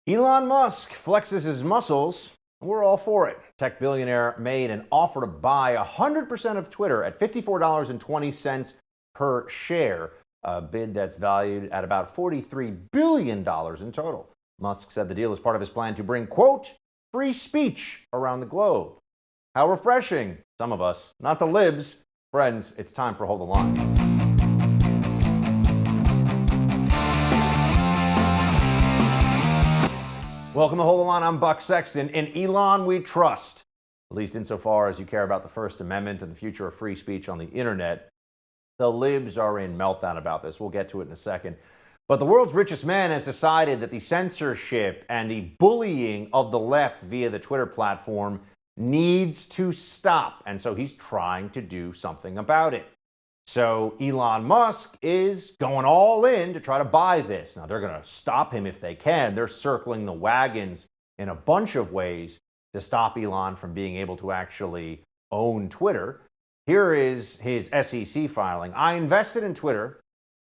Elon Musk flexes his muscles, and we're all for it. Tech billionaire made an offer to buy 100% of Twitter at $54.20 per share, a bid that's valued at about $43 billion in total. Musk said the deal is part of his plan to bring, quote, free speech around the globe. How refreshing. Some of us, not the libs. Friends, it's time for Hold the Line. Welcome to Hold the Line. I'm Buck Sexton. In Elon we trust, at least insofar as you care about the First Amendment and the future of free speech on the internet. The libs are in meltdown about this. We'll get to it in a second. But the world's richest man has decided that the censorship and the bullying of the left via the Twitter platform needs to stop. And so he's trying to do something about it. So Elon Musk is going all in to try to buy this. Now, they're going to stop him if they can. They're circling the wagons in a bunch of ways to stop Elon from being able to actually own Twitter. Here is his SEC filing. I invested in Twitter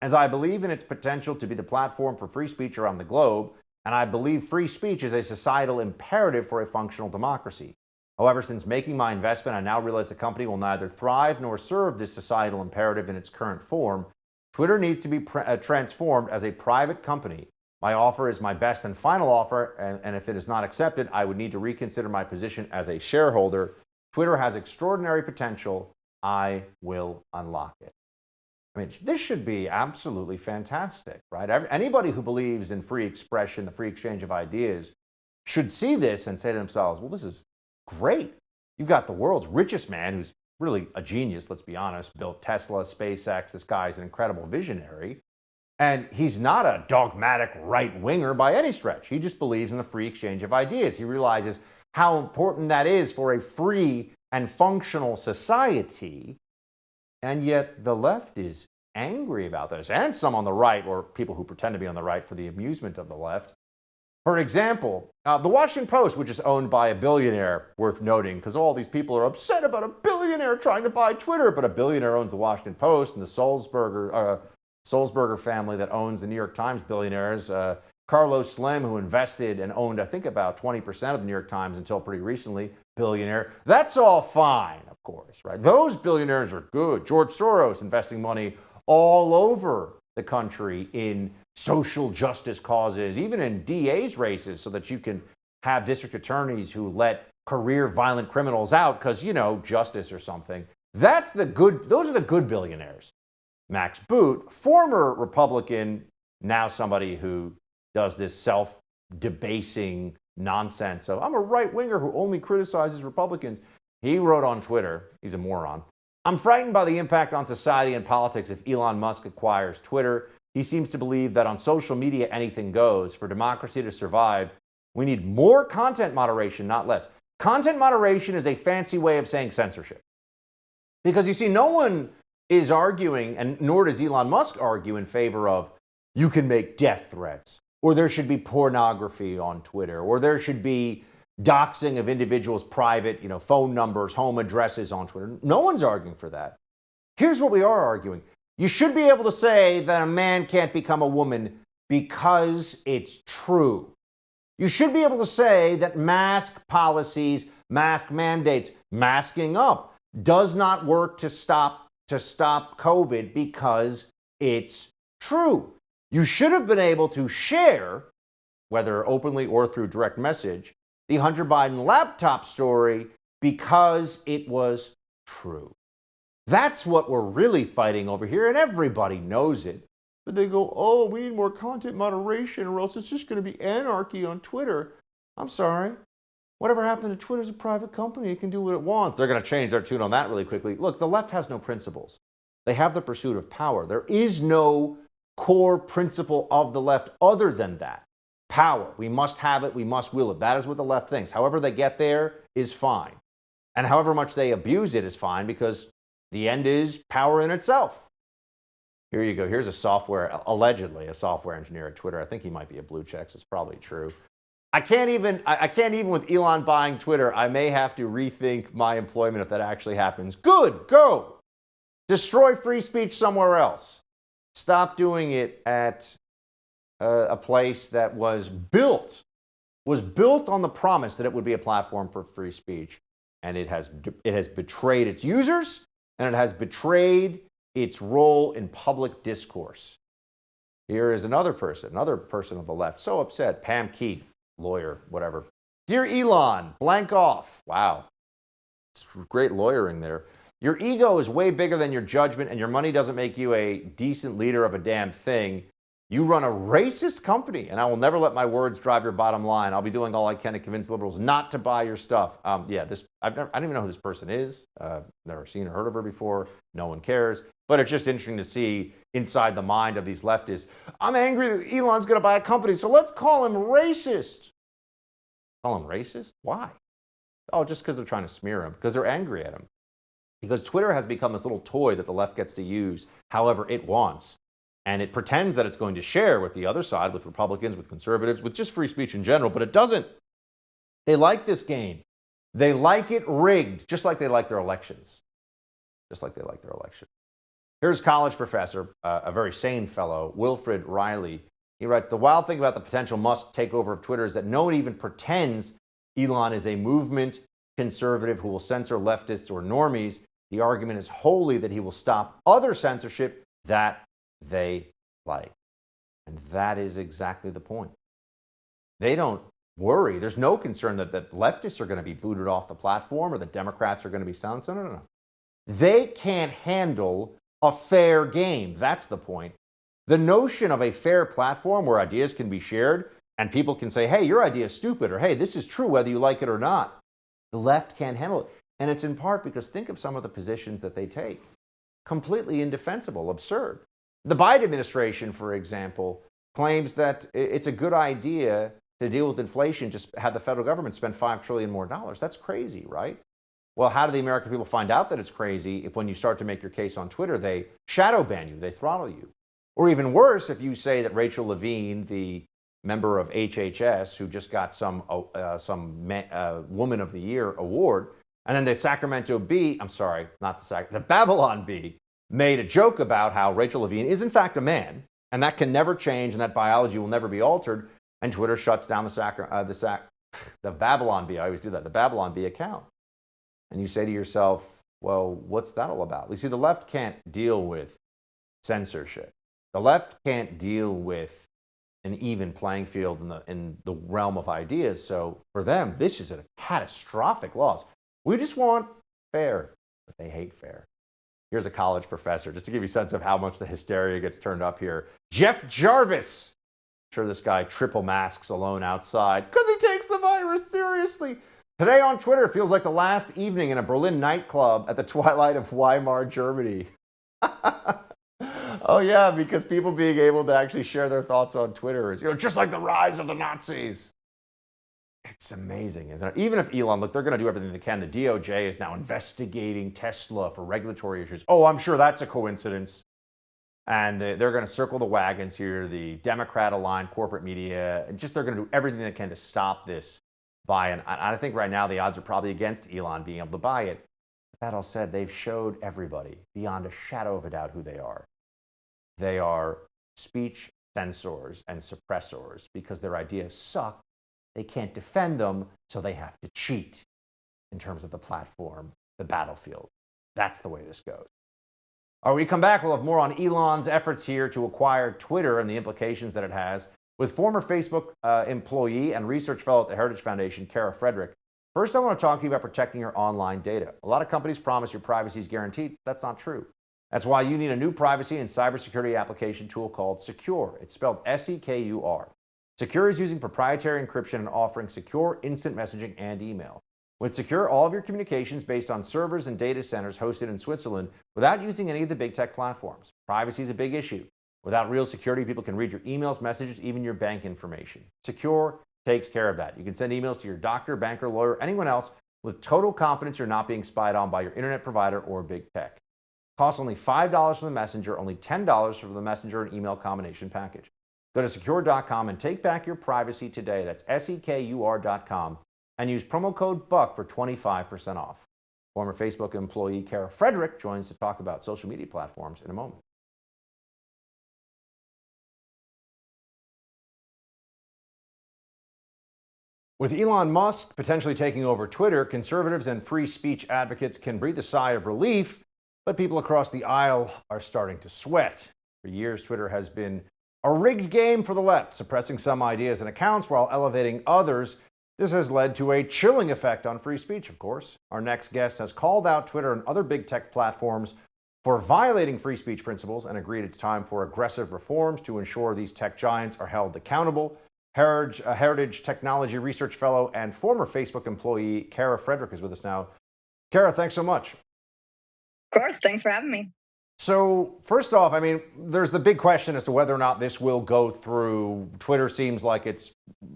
as I believe in its potential to be the platform for free speech around the globe, and I believe free speech is a societal imperative for a functional democracy. However, since making my investment, I now realize the company will neither thrive nor serve this societal imperative in its current form. Twitter needs to be transformed as a private company. My offer is my best and final offer, and if it is not accepted, I would need to reconsider my position as a shareholder. Twitter has extraordinary potential. I will unlock it. I mean, this should be absolutely fantastic, right? Anybody who believes in free expression, the free exchange of ideas, should see this and say to themselves, well, this is great. You've got the world's richest man, who's really a genius, let's be honest, built Tesla, SpaceX. This guy's an incredible visionary. And he's not a dogmatic right-winger by any stretch. He just believes in the free exchange of ideas. He realizes how important that is for a free and functional society. And yet the left is angry about this, and some on the right, or people who pretend to be on the right for the amusement of the left. For example, the Washington Post, which is owned by a billionaire, worth noting, because all these people are upset about a billionaire trying to buy Twitter, but a billionaire owns the Washington Post, and the Sulzberger family that owns the New York Times billionaires, Carlos Slim, who invested and owned, I think, about 20% of the New York Times until pretty recently, billionaire. That's all fine, of course, right? Those billionaires are good. George Soros investing money all over the country in social justice causes, even in DA's races, so that you can have district attorneys who let career violent criminals out because, you know, justice or something. Those are the good billionaires. Max Boot, former Republican, now somebody who does this self-debasing nonsense of, I'm a right-winger who only criticizes Republicans. He wrote on Twitter, he's a moron, I'm frightened by the impact on society and politics if Elon Musk acquires Twitter. He seems to believe that on social media, anything goes. For democracy to survive, we need more content moderation, not less. Content moderation is a fancy way of saying censorship. Because you see, no one is arguing, and nor does Elon Musk argue in favor of you can make death threats, or there should be pornography on Twitter, or there should be doxing of individuals' private, phone numbers, home addresses on Twitter. No one's arguing for that. Here's what we are arguing. You should be able to say that a man can't become a woman because it's true. You should be able to say that mask policies, mask mandates, masking up does not work to stop COVID because it's true. You should have been able to share, whether openly or through direct message, the Hunter Biden laptop story because it was true. That's what we're really fighting over here, and everybody knows it. But they go, oh, we need more content moderation or else it's just going to be anarchy on Twitter. I'm sorry. Whatever happened to Twitter is a private company. It can do what it wants. They're going to change their tune on that really quickly. Look, the left has no principles. They have the pursuit of power. There is no core principle of the left other than that. Power. We must have it. We must will it. That is what the left thinks. However they get there is fine. And however much they abuse it is fine because the end is power in itself. Here you go. Here's allegedly a software engineer at Twitter. I think he might be a blue check, so it's probably true. I can't even with Elon buying Twitter, I may have to rethink my employment if that actually happens. Good, go. Destroy free speech somewhere else. Stop doing it at a place that was built was built on the promise that it would be a platform for free speech. And it has betrayed its users, and it has betrayed its role in public discourse. Here is another person of the left, so upset. Pam Keith, lawyer, whatever. Dear Elon, blank off. Wow. It's great lawyering there. Your ego is way bigger than your judgment, and your money doesn't make you a decent leader of a damn thing. You run a racist company, and I will never let my words drive your bottom line. I'll be doing all I can to convince liberals not to buy your stuff. I don't even know who this person is. Never seen or heard of her before. No one cares. But it's just interesting to see inside the mind of these leftists. I'm angry that Elon's going to buy a company, so let's call him racist. Call him racist? Why? Oh, just because they're trying to smear him, because they're angry at him. Because Twitter has become this little toy that the left gets to use however it wants. And it pretends that it's going to share with the other side, with Republicans, with conservatives, with just free speech in general, but it doesn't. They like this game. They like it rigged, just like they like their elections. Just like they like their election. Here's college professor, a very sane fellow, Wilfred Riley. He writes, the wild thing about the potential Musk takeover of Twitter is that no one even pretends Elon is a movement conservative who will censor leftists or normies. The argument is wholly that he will stop other censorship that they like. And that is exactly the point. They don't worry. There's no concern that leftists are going to be booted off the platform or the Democrats are going to be silenced. No. They can't handle a fair game. That's the point. The notion of a fair platform where ideas can be shared and people can say, hey, your idea is stupid, or hey, this is true whether you like it or not. The left can't handle it. And it's in part because think of some of the positions that they take. Completely indefensible, absurd. The Biden administration, for example, claims that it's a good idea to deal with inflation, just have the federal government spend $5 trillion more. That's crazy, right? Well, how do the American people find out that it's crazy if when you start to make your case on Twitter, they shadow ban you, they throttle you? Or even worse, if you say that Rachel Levine, the member of HHS, who just got some Woman of the Year award, and then the Babylon Bee made a joke about how Rachel Levine is in fact a man, and that can never change, and that biology will never be altered, and Twitter shuts down the Babylon Bee. I always do that. The Babylon Bee account. And you say to yourself, well, what's that all about? You see, the left can't deal with censorship. The left can't deal with an even playing field in the realm of ideas. So for them, this is a catastrophic loss. We just want fair, but they hate fair. Here's a college professor, just to give you a sense of how much the hysteria gets turned up here. Jeff Jarvis. I'm sure this guy triple masks alone outside because he takes the virus seriously. Today on Twitter feels like the last evening in a Berlin nightclub at the twilight of Weimar, Germany. Oh yeah, because people being able to actually share their thoughts on Twitter is, just like the rise of the Nazis. It's amazing, isn't it? Even if Elon, look, they're going to do everything they can. The DOJ is now investigating Tesla for regulatory issues. Oh, I'm sure that's a coincidence. And they're going to circle the wagons here. The Democrat-aligned corporate media, they're going to do everything they can to stop this buy. And I think right now the odds are probably against Elon being able to buy it. That all said, they've showed everybody beyond a shadow of a doubt who they are. They are speech censors and suppressors because their ideas suck. They can't defend them, so they have to cheat in terms of the platform, the battlefield. That's the way this goes. All right, when we come back, we'll have more on Elon's efforts here to acquire Twitter and the implications that it has with former Facebook employee and research fellow at the Heritage Foundation, Kara Frederick. First, I want to talk to you about protecting your online data. A lot of companies promise your privacy is guaranteed. That's not true. That's why you need a new privacy and cybersecurity application tool called Secure. It's spelled S-E-K-U-R. Secure is using proprietary encryption and offering secure instant messaging and email. With Secure, all of your communications based on servers and data centers hosted in Switzerland without using any of the big tech platforms. Privacy is a big issue. Without real security, people can read your emails, messages, even your bank information. Secure takes care of that. You can send emails to your doctor, banker, lawyer, anyone else with total confidence you're not being spied on by your internet provider or big tech. Costs only $5 for the messenger, only $10 for the messenger and email combination package. Go to secure.com and take back your privacy today. That's SEKUR.com and use promo code BUCK for 25% off. Former Facebook employee Kara Frederick joins to talk about social media platforms in a moment. With Elon Musk potentially taking over Twitter, conservatives and free speech advocates can breathe a sigh of relief, but people across the aisle are starting to sweat. For years, Twitter has been a rigged game for the left, suppressing some ideas and accounts while elevating others. This has led to a chilling effect on free speech, of course. Our next guest has called out Twitter and other big tech platforms for violating free speech principles and agreed it's time for aggressive reforms to ensure these tech giants are held accountable. Heritage Technology Research Fellow and former Facebook employee Kara Frederick is with us now. Kara, thanks so much. Of course, thanks for having me. So first off, I mean, there's the big question as to whether or not this will go through. Twitter seems like it's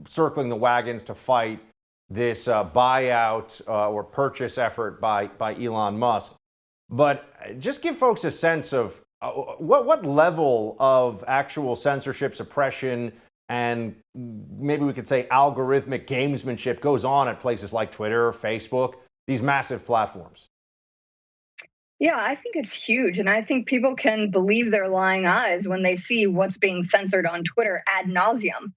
circling the wagons to fight this buyout or purchase effort by Elon Musk. But just give folks a sense of what level of actual censorship, suppression, and maybe we could say algorithmic gamesmanship goes on at places like Twitter, Facebook, these massive platforms. Yeah, I think it's huge. And I think people can believe their lying eyes when they see what's being censored on Twitter ad nauseum.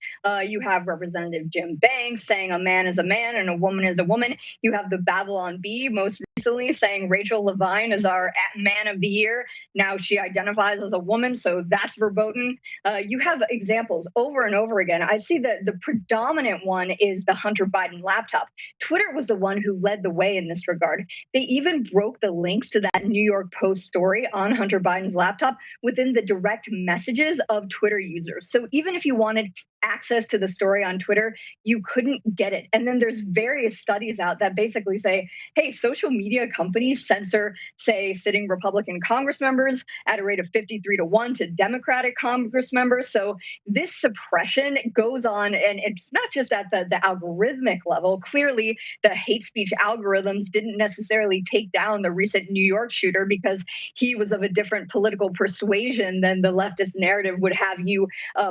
You have Representative Jim Banks saying a man is a man and a woman is a woman. You have the Babylon Bee most recently saying Rachel Levine is our man of the year. Now she identifies as a woman, so that's verboten. You have examples over and over again. I see that the predominant one is the Hunter Biden laptop. Twitter was the one who led the way in this regard. They even broke the links to that New York Post story on Hunter Biden's laptop within the direct messages of Twitter users. So even if you wanted access to the story on Twitter, you couldn't get it. And then there's various studies out that basically say, hey, social media companies censor, say, sitting Republican Congress members at a rate of 53-1 to Democratic Congress members. So this suppression goes on, and it's not just at the algorithmic level. Clearly, the hate speech algorithms didn't necessarily take down the recent New York shooter because he was of a different political persuasion than the leftist narrative would have you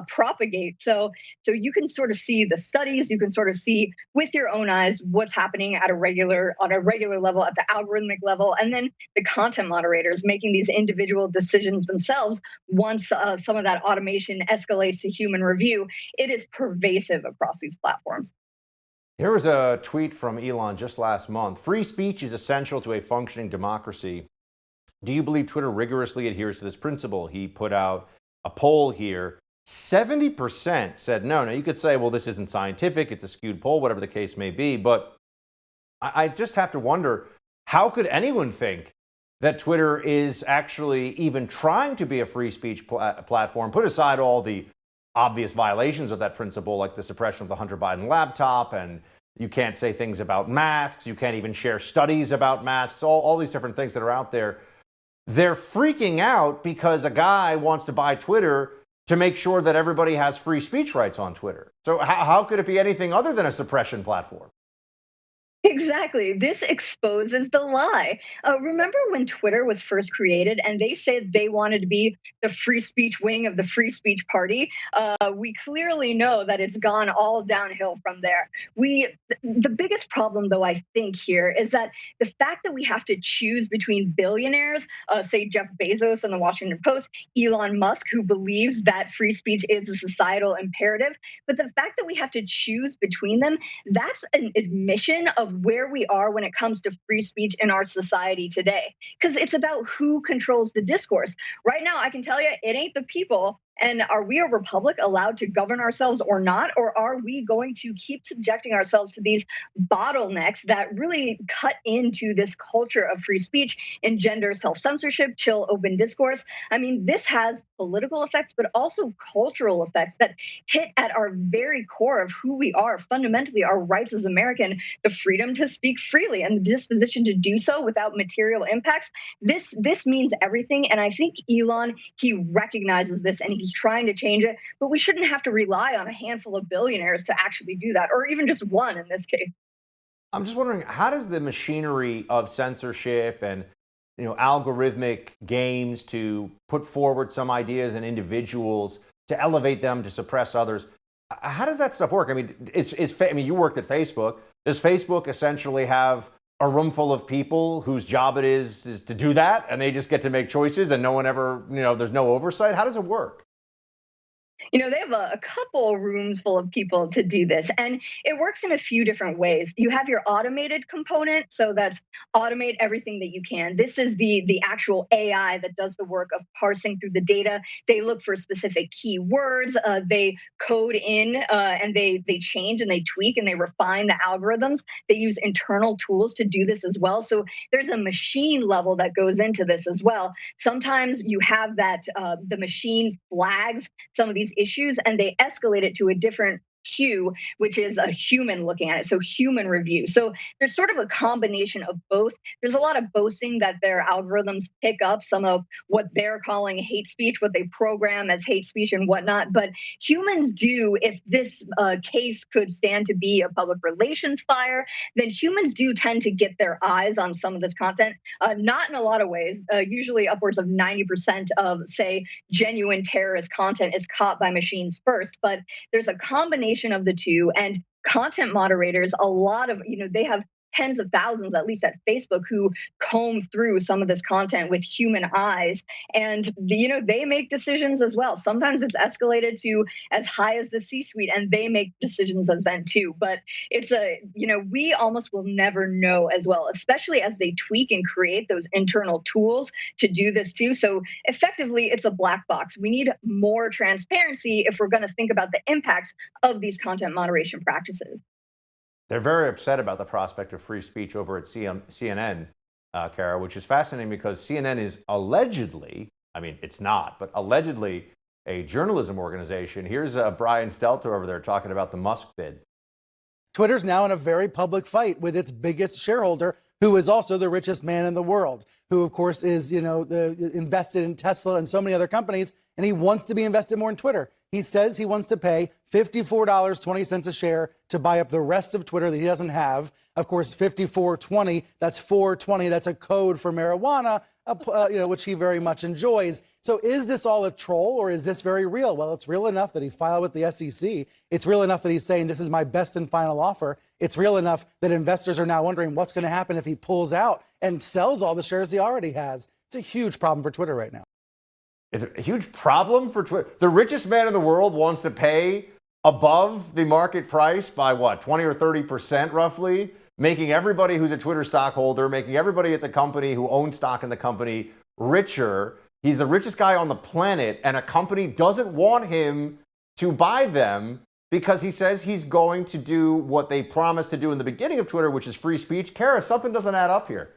propagate. So you can sort of see the studies, you can sort of see with your own eyes what's happening on a regular level, at the algorithmic level, and then the content moderators making these individual decisions themselves. Once some of that automation escalates to human review, it is pervasive across these platforms. Here was a tweet from Elon just last month. Free speech is essential to a functioning democracy. Do you believe Twitter rigorously adheres to this principle? He put out a poll here. 70% said no. Now, you could say, well, this isn't scientific. It's a skewed poll, whatever the case may be. But I just have to wonder, how could anyone think that Twitter is actually even trying to be a free speech platform? Put aside all the obvious violations of that principle, like the suppression of the Hunter Biden laptop, and you can't say things about masks. You can't even share studies about masks, all these different things that are out there. They're freaking out because a guy wants to buy Twitter to make sure that everybody has free speech rights on Twitter. So how could it be anything other than a suppression platform? Exactly. This exposes the lie. Remember when Twitter was first created and they said they wanted to be the free speech wing of the free speech party? We clearly know that it's gone all downhill from there. The biggest problem, though, I think here is that the fact that we have to choose between billionaires, say Jeff Bezos in the Washington Post, Elon Musk, who believes that free speech is a societal imperative, but the fact that we have to choose between them, that's an admission of where we are when it comes to free speech in our society today. Because it's about who controls the discourse. Right now, I can tell you, it ain't the people. And are we a republic allowed to govern ourselves or not? Or are we going to keep subjecting ourselves to these bottlenecks that really cut into this culture of free speech, engender self-censorship, chill open discourse? I mean, this has political effects, but also cultural effects that hit at our very core of who we are, fundamentally our rights as American, the freedom to speak freely and the disposition to do so without material impacts. This means everything. And I think Elon, he recognizes this and he's trying to change it, but we shouldn't have to rely on a handful of billionaires to actually do that, or even just one in this case. I'm just wondering, how does the machinery of censorship and algorithmic games to put forward some ideas and individuals to elevate them, to suppress others, how does that stuff work? I mean, you worked at Facebook. Does Facebook essentially have a room full of people whose job it is to do that, and they just get to make choices and no one ever, there's no oversight? How does it work? They have a couple rooms full of people to do this, and it works in a few different ways. You have your automated component, so that's automate everything that you can. This is the actual AI that does the work of parsing through the data. They look for specific keywords. They code in and they change and they tweak and they refine the algorithms. They use internal tools to do this as well. So there's a machine level that goes into this as well. Sometimes you have that the machine flags some of these issues and they escalate it to a different queue, which is a human looking at it. So human review. So there's sort of a combination of both. There's a lot of boasting that their algorithms pick up some of what they're calling hate speech, what they program as hate speech and whatnot. But humans do, if this case could stand to be a public relations fire, then humans do tend to get their eyes on some of this content. Not in a lot of ways. Usually upwards of 90% of, say, genuine terrorist content is caught by machines first. But there's a combination of the two, and content moderators, a lot of, they have tens of thousands, at least at Facebook, who comb through some of this content with human eyes. And, they make decisions as well. Sometimes it's escalated to as high as the C-suite, and they make decisions as then too. But we almost will never know as well, especially as they tweak and create those internal tools to do this too. So effectively, it's a black box. We need more transparency if we're going to think about the impacts of these content moderation practices. They're very upset about the prospect of free speech over at CNN, Kara, which is fascinating because CNN is allegedly, I mean, it's not, but allegedly a journalism organization. Here's Brian Stelter over there talking about the Musk bid. Twitter's now in a very public fight with its biggest shareholder, who is also the richest man in the world, who, of course, is, invested in Tesla and so many other companies, and he wants to be invested more in Twitter. He says he wants to pay $54.20 a share to buy up the rest of Twitter that he doesn't have. Of course, 54.20, that's 420, that's a code for marijuana, which he very much enjoys. So is this all a troll or is this very real? Well, it's real enough that he filed with the SEC. It's real enough that he's saying this is my best and final offer. It's real enough that investors are now wondering what's going to happen if he pulls out and sells all the shares he already has. It's a huge problem for Twitter right now. Is it a huge problem for Twitter? The richest man in the world wants to pay above the market price by what, 20 or 30% roughly, making everybody who's a Twitter stockholder, making everybody at the company who owns stock in the company richer. He's the richest guy on the planet, and a company doesn't want him to buy them because he says he's going to do what they promised to do in the beginning of Twitter, which is free speech. Kara, something doesn't add up here.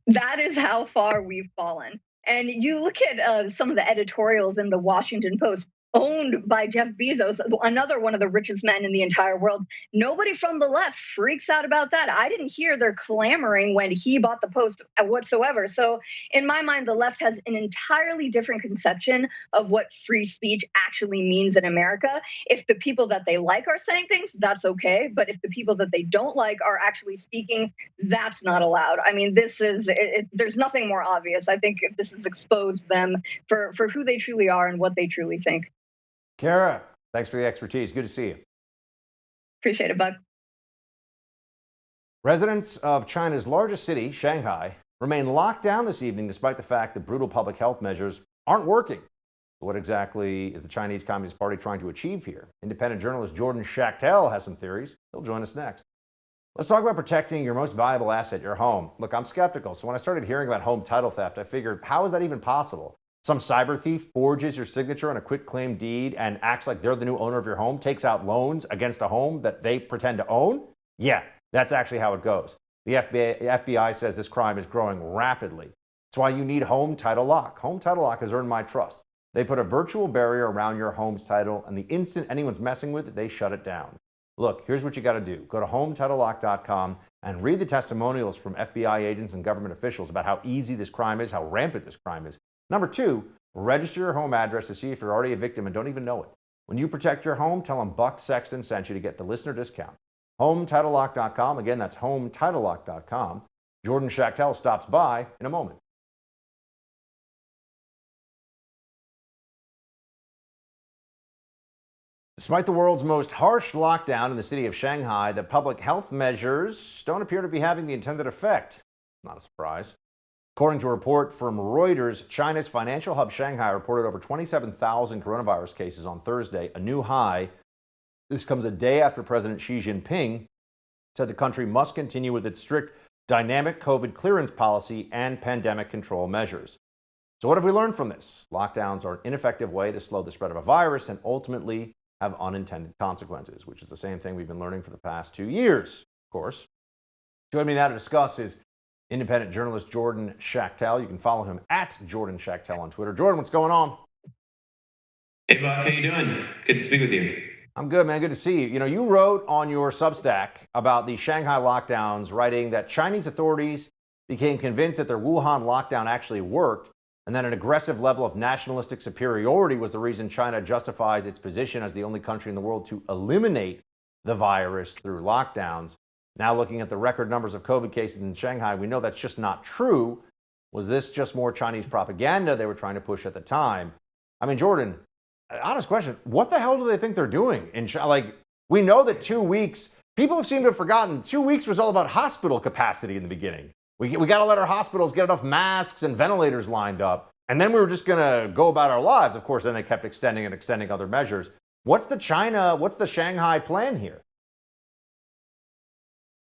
That is how far we've fallen. And you look at some of the editorials in the Washington Post, owned by Jeff Bezos, another one of the richest men in the entire world. Nobody from the left freaks out about that. I didn't hear their clamoring when he bought the Post whatsoever. So in my mind, the left has an entirely different conception of what free speech actually means in America. If the people that they like are saying things, that's okay. But if the people that they don't like are actually speaking, that's not allowed. I mean, there's nothing more obvious. I think this has exposed them for who they truly are and what they truly think. Kara, thanks for the expertise. Good to see you. Appreciate it, Buck. Residents of China's largest city, Shanghai, remain locked down this evening despite the fact that brutal public health measures aren't working. What exactly is the Chinese Communist Party trying to achieve here? Independent journalist Jordan Schachtel has some theories. He'll join us next. Let's talk about protecting your most valuable asset, your home. Look, I'm skeptical, so when I started hearing about home title theft, I figured, how is that even possible? Some cyber thief forges your signature on a quitclaim deed and acts like they're the new owner of your home, takes out loans against a home that they pretend to own? Yeah, that's actually how it goes. The FBI says this crime is growing rapidly. That's why you need Home Title Lock. Home Title Lock has earned my trust. They put a virtual barrier around your home's title, and the instant anyone's messing with it, they shut it down. Look, here's what you got to do. Go to HomeTitleLock.com and read the testimonials from FBI agents and government officials about how easy this crime is, how rampant this crime is. Number two, register your home address to see if you're already a victim and don't even know it. When you protect your home, tell them Buck Sexton sent you to get the listener discount. HomeTitleLock.com. Again, that's HomeTitleLock.com. Jordan Schachtel stops by in a moment. Despite the world's most harsh lockdown in the city of Shanghai, the public health measures don't appear to be having the intended effect. Not a surprise. According to a report from Reuters, China's financial hub Shanghai reported over 27,000 coronavirus cases on Thursday, a new high. This comes a day after President Xi Jinping said the country must continue with its strict dynamic COVID clearance policy and pandemic control measures. So what have we learned from this? Lockdowns are an ineffective way to slow the spread of a virus and ultimately have unintended consequences, which is the same thing we've been learning for the past 2 years, of course. Joining me now to discuss is independent journalist Jordan Schachtel. You can follow him at Jordan Schachtel on Twitter. Jordan, what's going on? Hey, Buck, how you doing? Good to speak with you. I'm good, man. Good to see you. You know, you wrote on your Substack about the Shanghai lockdowns, writing that Chinese authorities became convinced that their Wuhan lockdown actually worked, and that an aggressive level of nationalistic superiority was the reason China justifies its position as the only country in the world to eliminate the virus through lockdowns. Now, looking at the record numbers of COVID cases in Shanghai, we know that's just not true. Was this just more Chinese propaganda they were trying to push at the time? I mean, Jordan, honest question, what the hell do they think they're doing in China? Like, we know that 2 weeks, people seem to have forgotten 2 weeks was all about hospital capacity in the beginning. We got to let our hospitals get enough masks and ventilators lined up. And then we were just going to go about our lives. Of course, then they kept extending other measures. What's the Shanghai plan here?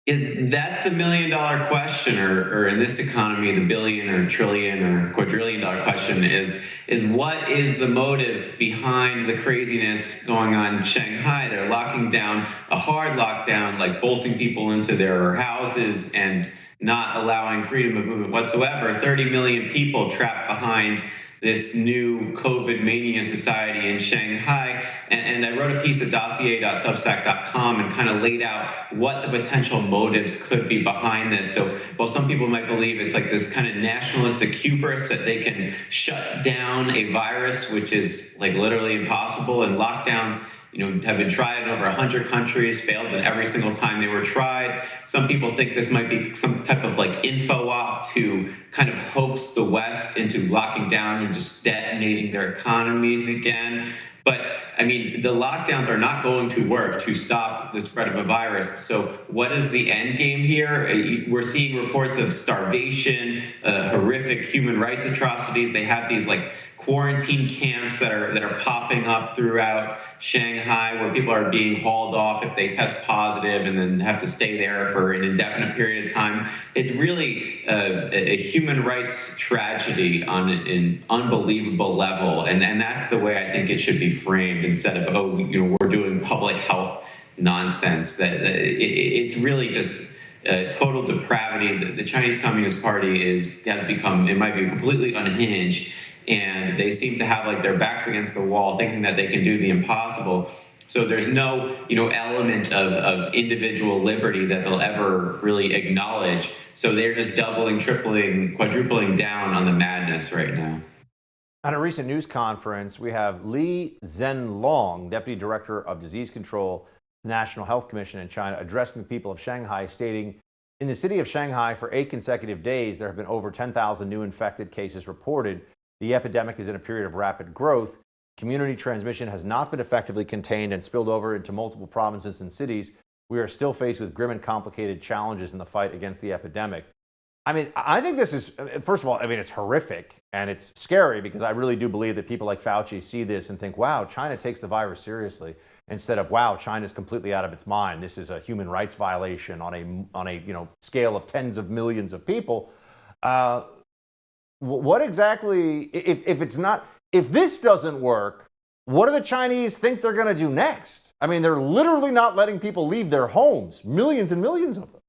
That's the $1 million question, or in this economy, the billion or trillion or quadrillion dollar question is what is the motive behind the craziness going on in Shanghai? They're locking down, a hard lockdown, like bolting people into their houses and not allowing freedom of movement whatsoever. 30 million people trapped behind this new COVID mania society in Shanghai. And I wrote a piece at dossier.substack.com and kind of laid out what the potential motives could be behind this. So while some people might believe it's like this kind of nationalistic hubris that they can shut down a virus, which is like literally impossible, and lockdowns, have been tried in over 100 countries, failed in every single time they were tried. Some people think this might be some type of like info op to kind of hoax the West into locking down and just detonating their economies again. But I mean, the lockdowns are not going to work to stop the spread of a virus. So what is the end game here? We're seeing reports of starvation, horrific human rights atrocities. They have these like quarantine camps that are popping up throughout Shanghai, where people are being hauled off if they test positive and then have to stay there for an indefinite period of time. It's really a human rights tragedy on an unbelievable level, and that's the way I think it should be framed, instead of we're doing public health nonsense. That it's really just total depravity. The Chinese Communist Party has become, it might be completely unhinged. And they seem to have like their backs against the wall, thinking that they can do the impossible. So there's no, element of individual liberty that they'll ever really acknowledge. So they're just doubling, tripling, quadrupling down on the madness right now. At a recent news conference, we have Li Zhenlong, Deputy Director of Disease Control, National Health Commission in China, addressing the people of Shanghai, stating, in the city of Shanghai for 8 consecutive days, there have been over 10,000 new infected cases reported. The epidemic is in a period of rapid growth. Community transmission has not been effectively contained and spilled over into multiple provinces and cities. We are still faced with grim and complicated challenges in the fight against the epidemic. I mean, I think this is, first of all, it's horrific and it's scary, because I really do believe that people like Fauci see this and think, wow, China takes the virus seriously, instead of, wow, China's completely out of its mind. This is a human rights violation on a scale of tens of millions of people. What exactly, if this doesn't work, what do the Chinese think they're going to do next? I mean, they're literally not letting people leave their homes, millions and millions of them.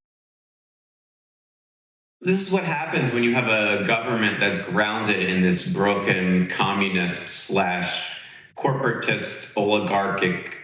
This is what happens when you have a government that's grounded in this broken communist / corporatist oligarchic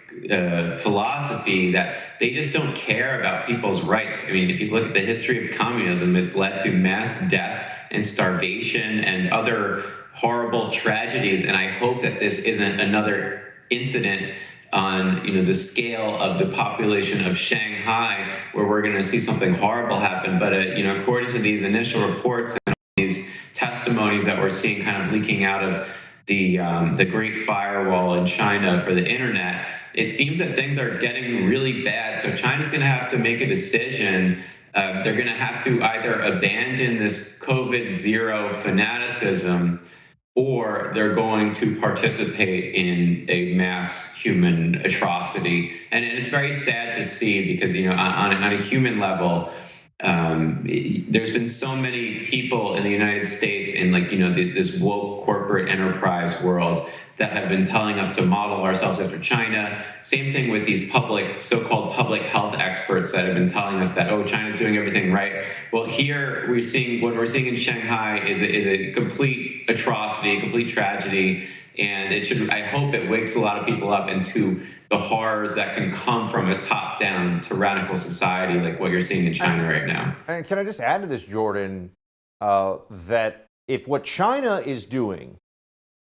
philosophy that they just don't care about people's rights. I mean, if you look at the history of communism, it's led to mass death and starvation and other horrible tragedies. And I hope that this isn't another incident on the scale of the population of Shanghai, where we're going to see something horrible happen. But according to these initial reports and these testimonies that we're seeing kind of leaking out of the Great Firewall in China for the internet, it seems that things are getting really bad. So China's going to have to make a decision they're going to have to either abandon this COVID zero fanaticism, or they're going to participate in a mass human atrocity. And it's very sad to see because, on a human level, there's been so many people in the United States in this woke corporate enterprise world that have been telling us to model ourselves after China. Same thing with these so-called public health experts that have been telling us that, oh, China's doing everything right. Well, here what we're seeing in Shanghai is a complete atrocity, a complete tragedy. And I hope it wakes a lot of people up into the horrors that can come from a top-down tyrannical society like what you're seeing in China right now. And can I just add to this, Jordan, that if what China is doing,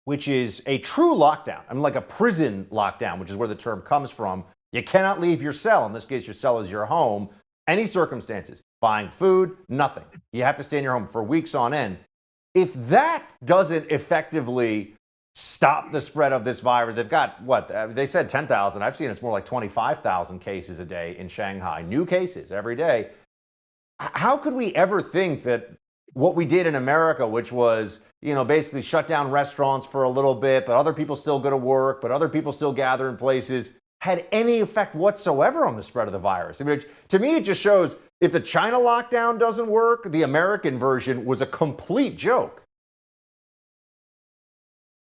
which is a true lockdown, I mean, like a prison lockdown, which is where the term comes from. You cannot leave your cell. In this case, your cell is your home. Any circumstances, buying food, nothing. You have to stay in your home for weeks on end. If that doesn't effectively stop the spread of this virus, they've got, they said 10,000. I've seen it's more like 25,000 cases a day in Shanghai, new cases every day. How could we ever think that what we did in America, which was, basically shut down restaurants for a little bit, but other people still go to work, but other people still gather in places, had any effect whatsoever on the spread of the virus? I mean, to me, it just shows if the China lockdown doesn't work, the American version was a complete joke.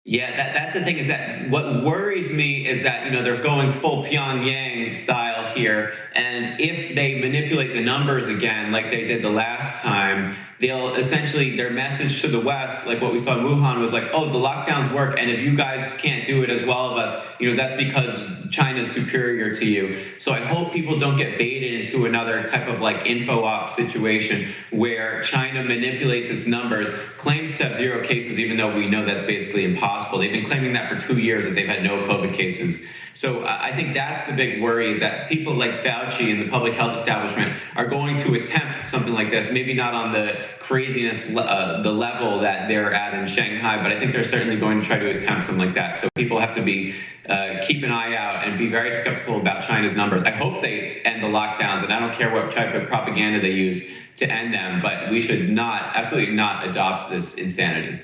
Yeah, that's the thing, is that what worries me is that, they're going full Pyongyang style here. And if they manipulate the numbers again, like they did the last time, they'll essentially, their message to the West, like what we saw in Wuhan, was like, oh, the lockdowns work. And if you guys can't do it as well as us, that's because China's superior to you. So I hope people don't get baited into another type of info op situation where China manipulates its numbers, claims to have 0 cases, even though we know that's basically impossible. They've been claiming that for 2 years, that they've had no COVID cases. So I think that's the big worry, is that people like Fauci and the public health establishment are going to attempt something like this, maybe not on the craziness, the level that they're at in Shanghai, but I think they're certainly going to try to attempt something like that. So people have to keep an eye out and be very skeptical about China's numbers. I hope they end the lockdowns, and I don't care what type of propaganda they use to end them, but we should absolutely not adopt this insanity.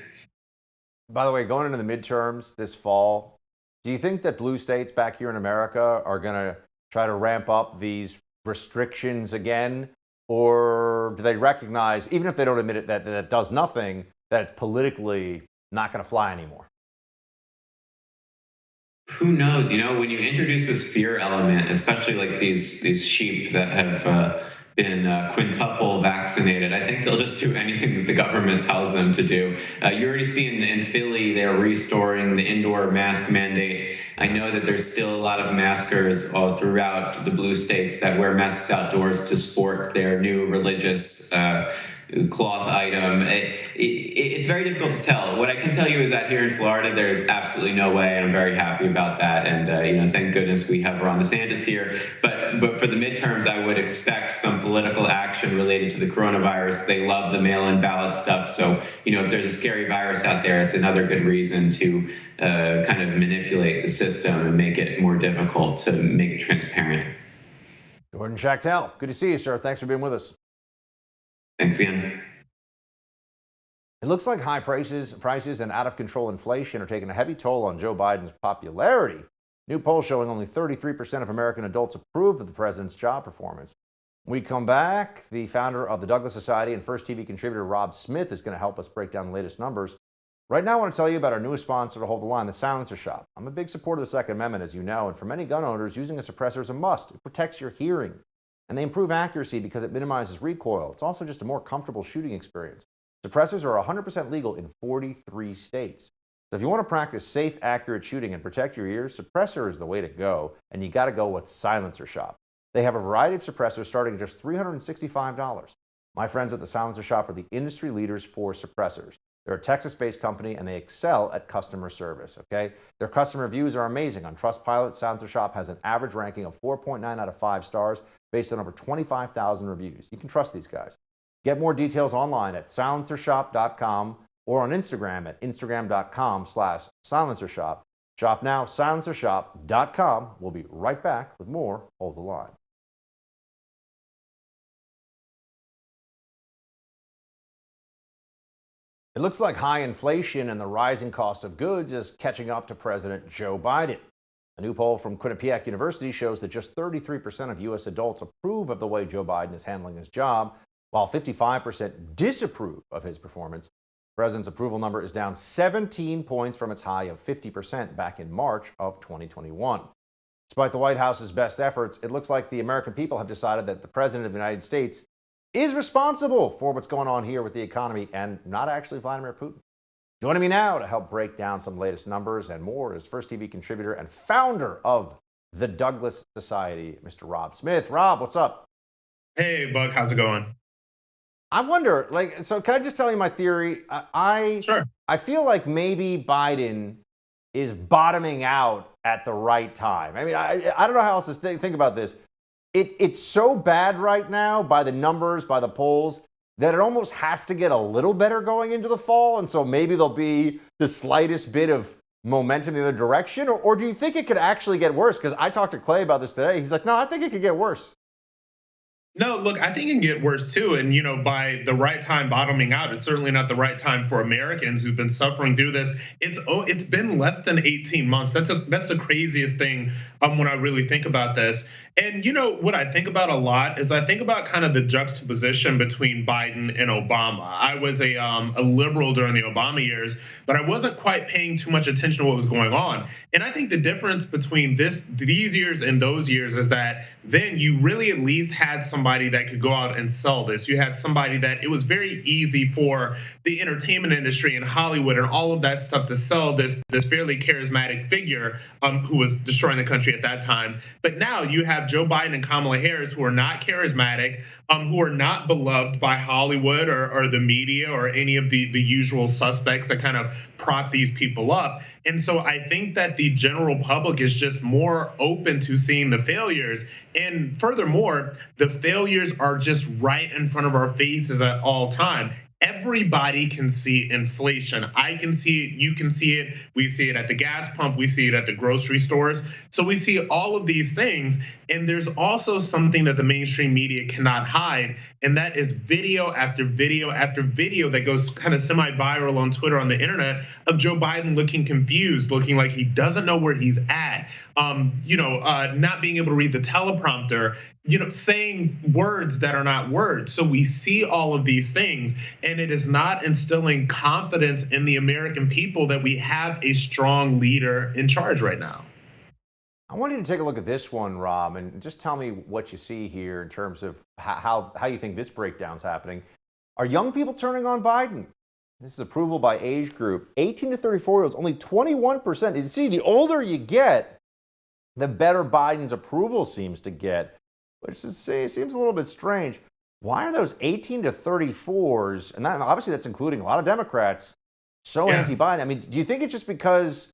By the way, going into the midterms this fall, do you think that blue states back here in America are going to try to ramp up these restrictions again? Or do they recognize, even if they don't admit it, that it does nothing, that it's politically not going to fly anymore? Who knows? When you introduce this fear element, especially like these sheep that have been quintuple vaccinated, I think they'll just do anything that the government tells them to do. You already see in Philly, they're restoring the indoor mask mandate. I know that there's still a lot of maskers all throughout the blue states that wear masks outdoors to sport their new religious cloth item. It's very difficult to tell. What I can tell you is that here in Florida, there's absolutely no way, and I'm very happy about that. And thank goodness we have Ron DeSantis here. But for the midterms, I would expect some political action related to the coronavirus. They love the mail-in ballot stuff. So if there's a scary virus out there, it's another good reason to kind of manipulate the system and make it more difficult to make it transparent. Jordan Schachtel, good to see you, sir. Thanks for being with us. Thanks again. It looks like high prices and out-of-control inflation are taking a heavy toll on Joe Biden's popularity. New poll showing only 33% of American adults approve of the president's job performance. When we come back, the founder of the Douglas Society and First TV contributor Rob Smith is going to help us break down the latest numbers. Right now, I want to tell you about our newest sponsor to hold the line, the Silencer Shop. I'm a big supporter of the Second Amendment, as you know, and for many gun owners, using a suppressor is a must. It protects your hearing. And they improve accuracy because it minimizes recoil. It's also just a more comfortable shooting experience. Suppressors are 100% legal in 43 states. So if you want to practice safe, accurate shooting and protect your ears, suppressor is the way to go, and you got to go with Silencer Shop. They have a variety of suppressors starting at just $365. My friends at the Silencer Shop are the industry leaders for suppressors. They're a Texas-based company, and they excel at customer service, okay? Their customer reviews are amazing. On Trustpilot, Silencer Shop has an average ranking of 4.9 out of 5 stars based on over 25,000 reviews. You can trust these guys. Get more details online at silencershop.com or on Instagram at instagram.com/silencershop. Shop now, silencershop.com. We'll be right back with more Hold the Line. It looks like high inflation and the rising cost of goods is catching up to President Joe Biden. A new poll from Quinnipiac University shows that just 33% of U.S. adults approve of the way Joe Biden is handling his job, while 55% disapprove of his performance. The president's approval number is down 17 points from its high of 50% back in March of 2021. Despite the White House's best efforts, it looks like the American people have decided that the President of the United States is responsible for what's going on here with the economy and not actually Vladimir Putin. Joining me now to help break down some latest numbers and more is First TV contributor and founder of the Douglas Society, Mr. Rob Smith. Rob, what's up? Hey, Buck, how's it going? I wonder, so can I just tell you my theory? Sure. I feel like maybe Biden is bottoming out at the right time. I mean, I don't know how else to think about this. It's so bad right now by the numbers, by the polls, that it almost has to get a little better going into the fall. And so maybe there'll be the slightest bit of momentum in the other direction. Or do you think it could actually get worse? Because I talked to Clay about this today. He's like, no, I think it could get worse. No, look, I think it can get worse too. And, you know, by the right time bottoming out, it's certainly not the right time for Americans who've been suffering through this. It's been less than 18 months. That's the craziest thing when I really think about this. And, you know, what I think about a lot is I think about kind of the juxtaposition between Biden and Obama. I was a liberal during the Obama years, but I wasn't quite paying too much attention to what was going on. And I think the difference between these years and those years is that then you really at least had somebody that could go out and sell this. You had somebody that it was very easy for the entertainment industry and Hollywood and all of that stuff to sell this fairly charismatic figure who was destroying the country at that time. But now you have Joe Biden and Kamala Harris who are not charismatic, who are not beloved by Hollywood or the media or any of the usual suspects that kind of prop these people up. And so I think that the general public is just more open to seeing the failures. And furthermore, the failures are just right in front of our faces at all time. Everybody can see inflation. I can see it. You can see it. We see it at the gas pump. We see it at the grocery stores. So we see all of these things. And there's also something that the mainstream media cannot hide. And that is video after video after video that goes kind of semi-viral on Twitter, on the internet, of Joe Biden looking confused, looking like he doesn't know where he's at. Not being able to read the teleprompter, saying words that are not words. So we see all of these things, and it is not instilling confidence in the American people that we have a strong leader in charge right now. I want you to take a look at this one, Rob, and just tell me what you see here in terms of how you think this breakdown's happening. Are young people turning on Biden? This is approval by age group. 18 to 34-year-olds, only 21%. You see, the older you get, the better Biden's approval seems to get, which seems a little bit strange. Why are those 18 to 34s, and obviously that's including a lot of Democrats, so anti-Biden? I mean, do you think it's just because,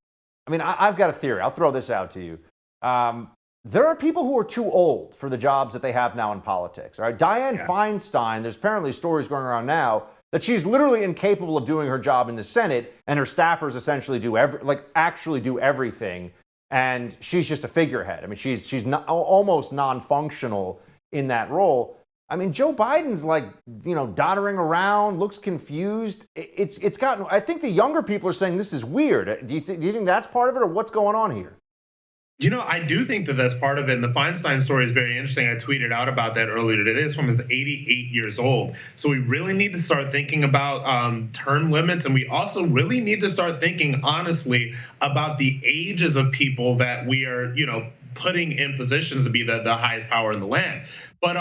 I've got a theory. I'll throw this out to you. There are people who are too old for the jobs that they have now in politics. All right, Dianne Feinstein, there's apparently stories going around now that she's literally incapable of doing her job in the Senate, and her staffers essentially actually do everything, and she's just a figurehead. I mean, she's not, almost non-functional in that role. I mean, Joe Biden's doddering around, looks confused. It's gotten. I think the younger people are saying this is weird. Do you think that's part of it, or what's going on here? I do think that that's part of it. And the Feinstein story is very interesting. I tweeted out about that earlier today. This woman is 88 years old. So we really need to start thinking about term limits. And we also really need to start thinking, honestly, about the ages of people that we are, putting in positions to be the highest power in the land. But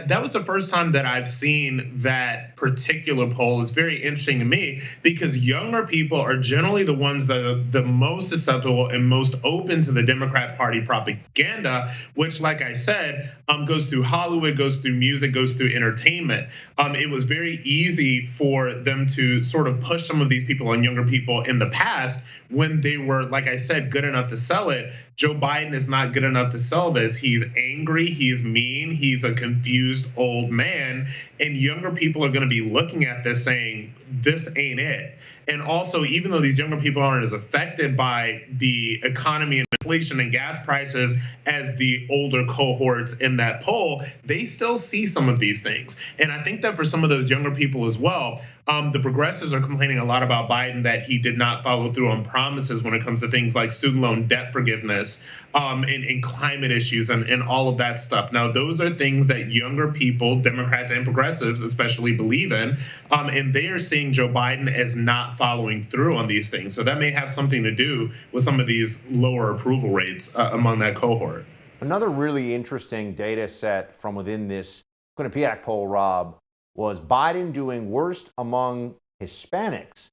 that was the first time that I've seen that particular poll. It's very interesting to me because younger people are generally the ones that are the most susceptible and most open to the Democrat Party propaganda, which, like I said, goes through Hollywood, goes through music, goes through entertainment. It was very easy for them to sort of push some of these people on younger people in the past when they were, like I said, good enough to sell it. Joe Biden is not good enough to sell this. He's angry, he's mean, he's a confused old man, and younger people are going to be looking at this saying, this ain't it. And also, even though these younger people aren't as affected by the economy and inflation and gas prices as the older cohorts in that poll, they still see some of these things. And I think that for some of those younger people as well, the progressives are complaining a lot about Biden that he did not follow through on promises when it comes to things like student loan debt forgiveness, and climate issues and all of that stuff. Now, those are things that younger people, Democrats and progressives especially, believe in, and they are seeing Joe Biden as not following through on these things. So that may have something to do with some of these lower approval rates among that cohort. Another really interesting data set from within this Quinnipiac poll, Rob, was Biden doing worst among Hispanics.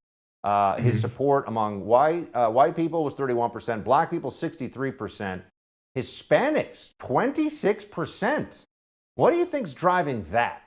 His support among white people was 31%, black people 63%, Hispanics 26%. What do you think's driving that?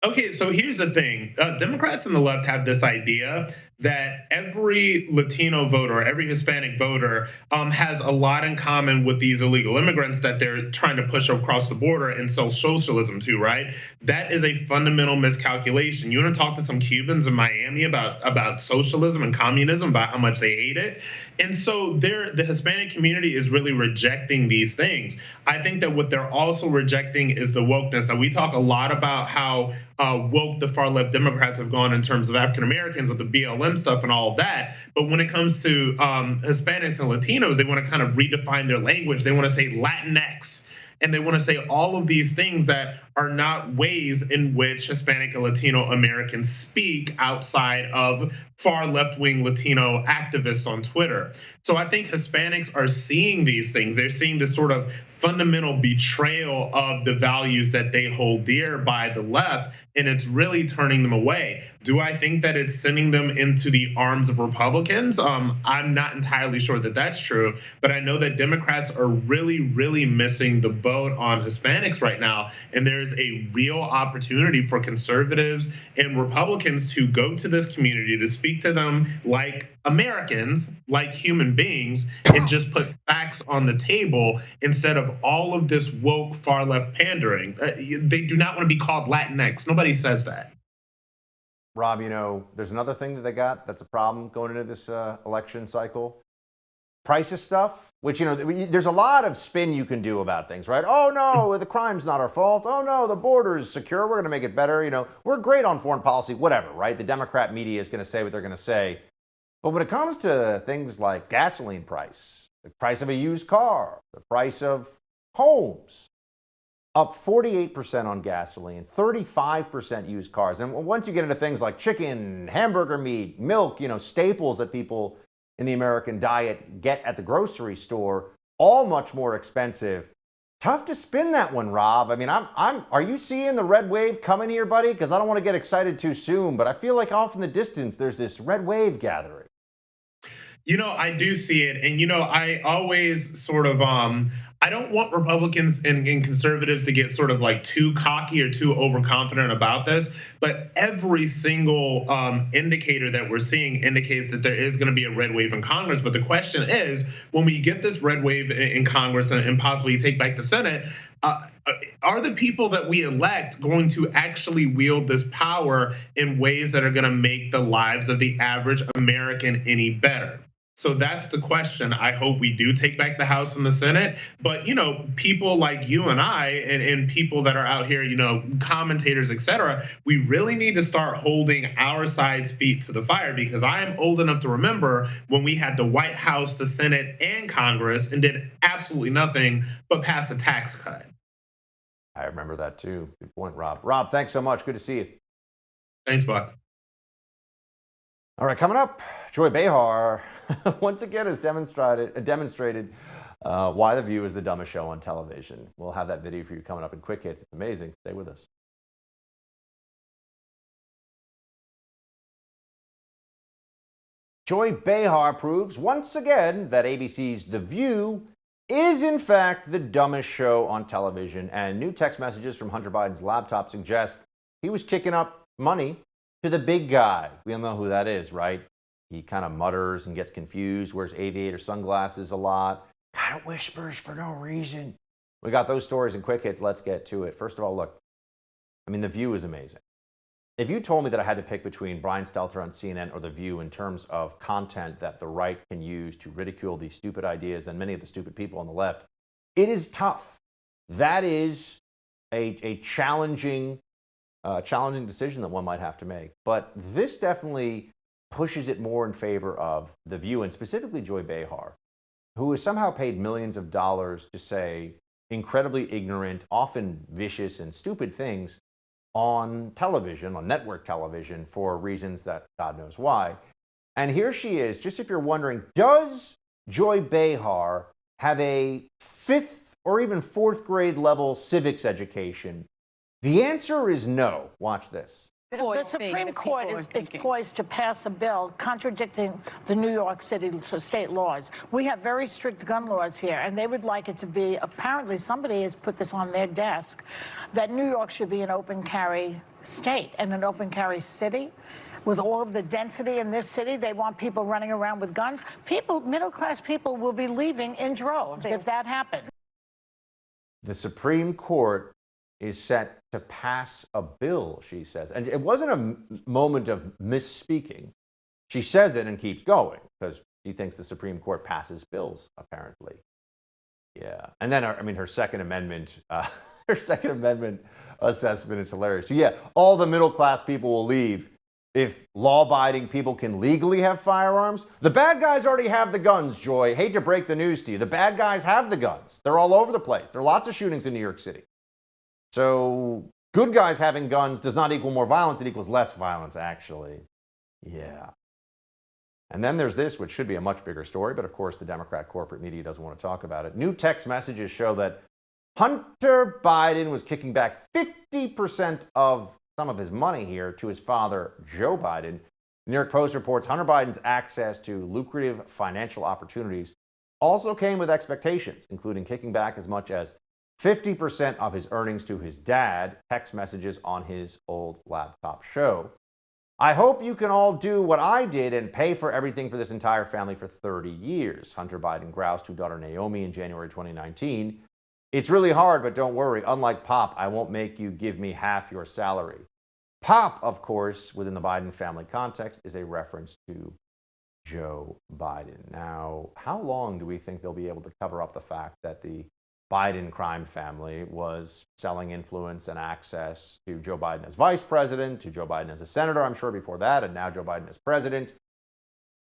Okay, so here's the thing. Democrats and the left have this idea that every Latino voter, every Hispanic voter has a lot in common with these illegal immigrants that they're trying to push across the border and sell socialism to, right? That is a fundamental miscalculation. You want to talk to some Cubans in Miami about socialism and communism, about how much they hate it. And so the Hispanic community is really rejecting these things. I think that what they're also rejecting is the wokeness. Now, we talk a lot about how woke the far left Democrats have gone in terms of African Americans with the BLM stuff and all of that. But when it comes to Hispanics and Latinos, they want to kind of redefine their language. They want to say Latinx, and they want to say all of these things that are not ways in which Hispanic and Latino Americans speak outside of far left-wing Latino activists on Twitter. So I think Hispanics are seeing these things. They're seeing this sort of fundamental betrayal of the values that they hold dear by the left, and it's really turning them away. Do I think that it's sending them into the arms of Republicans? I'm not entirely sure that that's true, but I know that Democrats are really, really missing the boat on Hispanics right now, and there's a real opportunity for conservatives and Republicans to go to this community, to speak to them like Americans, like human beings, and just put facts on the table instead of all of this woke far left pandering. They do not want to be called Latinx. Nobody says that. Rob, you know, there's another thing that they got that's a problem going into this election cycle. Prices stuff, which, you know, there's a lot of spin you can do about things, right? Oh, no, the crime's not our fault. Oh, no, the border is secure. We're going to make it better. You know, we're great on foreign policy, whatever, right? The Democrat media is going to say what they're going to say. But when it comes to things like gasoline price, the price of a used car, the price of homes, up 48% on gasoline, 35% used cars. And once you get into things like chicken, hamburger meat, milk, you know, staples that people in the American diet get at the grocery store, all much more expensive. Tough to spin that one, Rob. I mean, are you seeing the red wave coming here, buddy? Because I don't want to get excited too soon, but I feel like off in the distance, there's this red wave gathering. You know, I do see it. And, you know, I always sort of, I don't want Republicans and conservatives to get sort of like too cocky or too overconfident about this, but every single indicator that we're seeing indicates that there is going to be a red wave in Congress. But the question is, when we get this red wave in Congress and possibly take back the Senate, are the people that we elect going to actually wield this power in ways that are going to make the lives of the average American any better? So that's the question. I hope we do take back the House and the Senate. But, you know, people like you and I and people that are out here, you know, commentators, et cetera, we really need to start holding our side's feet to the fire, because I am old enough to remember when we had the White House, the Senate, and Congress and did absolutely nothing but pass a tax cut. I remember that too. Good point, Rob. Rob, thanks so much. Good to see you. Thanks, Buck. All right, coming up, Joy Behar once again has demonstrated why The View is the dumbest show on television. We'll have that video for you coming up in quick hits. It's amazing. Stay with us. Joy Behar proves once again that ABC's The View is in fact the dumbest show on television, and new text messages from Hunter Biden's laptop suggest he was kicking up money to the big guy. We all know who that is, right? He kind of mutters and gets confused, wears aviator sunglasses a lot, kind of whispers for no reason. We got those stories and quick hits. Let's get to it. First of all, look, I mean, The View is amazing. if you told me that I had to pick between Brian Stelter on CNN or The View in terms of content that the right can use to ridicule these stupid ideas and many of the stupid people on the left, it is tough. That is a challenging decision that one might have to make. But this definitely pushes it more in favor of The View, and specifically Joy Behar, who has somehow paid millions of dollars to say incredibly ignorant, often vicious and stupid things on television, on network television, for reasons that God knows why. And here she is, just if you're wondering, does Joy Behar have a 5th or even 4th grade level civics education? The answer is no. Watch this. The Supreme Court is poised to pass a bill contradicting the New York City state laws. We have very strict gun laws here, and they would like it to be, apparently somebody has put this on their desk, that New York should be an open carry state and an open carry city. With all of the density in this city, they want people running around with guns. People, middle-class people, will be leaving in droves if that happens. The Supreme Court is set to pass a bill, she says. And it wasn't a moment of misspeaking. She says it and keeps going because she thinks the Supreme Court passes bills, apparently. Yeah. And then, her Second Amendment, assessment is hilarious. So yeah, all the middle-class people will leave if law-abiding people can legally have firearms. The bad guys already have the guns, Joy. Hate to break the news to you. The bad guys have the guns. They're all over the place. There are lots of shootings in New York City. So good guys having guns does not equal more violence. It equals less violence, actually. Yeah. And then there's this, which should be a much bigger story, but of course the Democrat corporate media doesn't want to talk about it. New text messages show that Hunter Biden was kicking back 50% of some of his money here to his father, Joe Biden. The New York Post reports Hunter Biden's access to lucrative financial opportunities also came with expectations, including kicking back as much as 50% of his earnings to his dad, text messages on his old laptop show. I hope you can all do what I did and pay for everything for this entire family for 30 years, Hunter Biden groused to daughter Naomi in January 2019. It's really hard, but don't worry. Unlike Pop, I won't make you give me half your salary. Pop, of course, within the Biden family context, is a reference to Joe Biden. Now, how long do we think they'll be able to cover up the fact that the Biden crime family was selling influence and access to Joe Biden as vice president, to Joe Biden as a senator, I'm sure, before that, and now Joe Biden as president?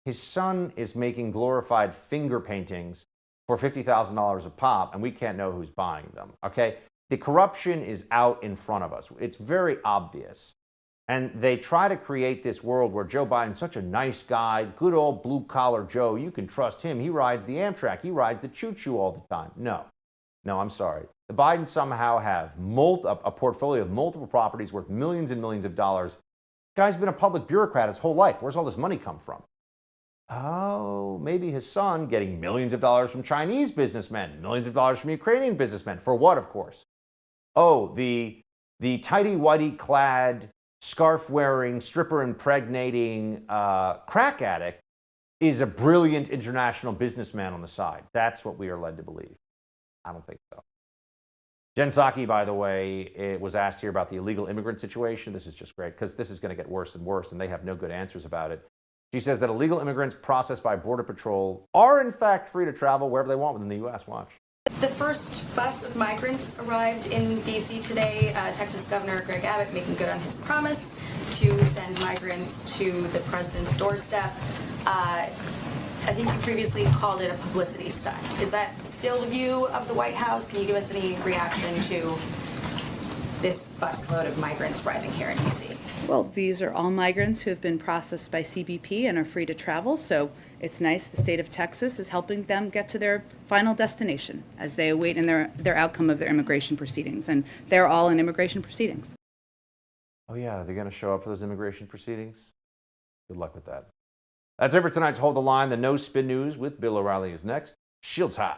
His son is making glorified finger paintings for $50,000 a pop, and we can't know who's buying them, okay? The corruption is out in front of us. It's very obvious. And they try to create this world where Joe Biden's such a nice guy, good old blue-collar Joe. You can trust him. He rides the Amtrak. He rides the choo-choo all the time. No, I'm sorry. The Bidens somehow have a portfolio of multiple properties worth millions and millions of dollars. The guy's been a public bureaucrat his whole life. Where's all this money come from? Oh, maybe his son getting millions of dollars from Chinese businessmen, millions of dollars from Ukrainian businessmen. For what, of course? Oh, the tighty-whitey clad, scarf-wearing, stripper-impregnating crack addict is a brilliant international businessman on the side. That's what we are led to believe. I don't think so. Jen Psaki, by the way, was asked here about the illegal immigrant situation. This is just great because this is going to get worse and worse, and they have no good answers about it. She says that illegal immigrants processed by Border Patrol are, in fact, free to travel wherever they want within the U.S. Watch. The first bus of migrants arrived in D.C. today. Texas Governor Greg Abbott making good on his promise to send migrants to the president's doorstep. I think you previously called it a publicity stunt. Is that still the view of the White House? Can you give us any reaction to this busload of migrants arriving here in D.C.? Well, these are all migrants who have been processed by CBP and are free to travel, so it's nice the state of Texas is helping them get to their final destination as they await in their outcome of their immigration proceedings, and they're all in immigration proceedings. Oh yeah, they're going to show up for those immigration proceedings? Good luck with that. That's it for tonight's Hold the Line. The No Spin News with Bill O'Reilly is next. Shields high.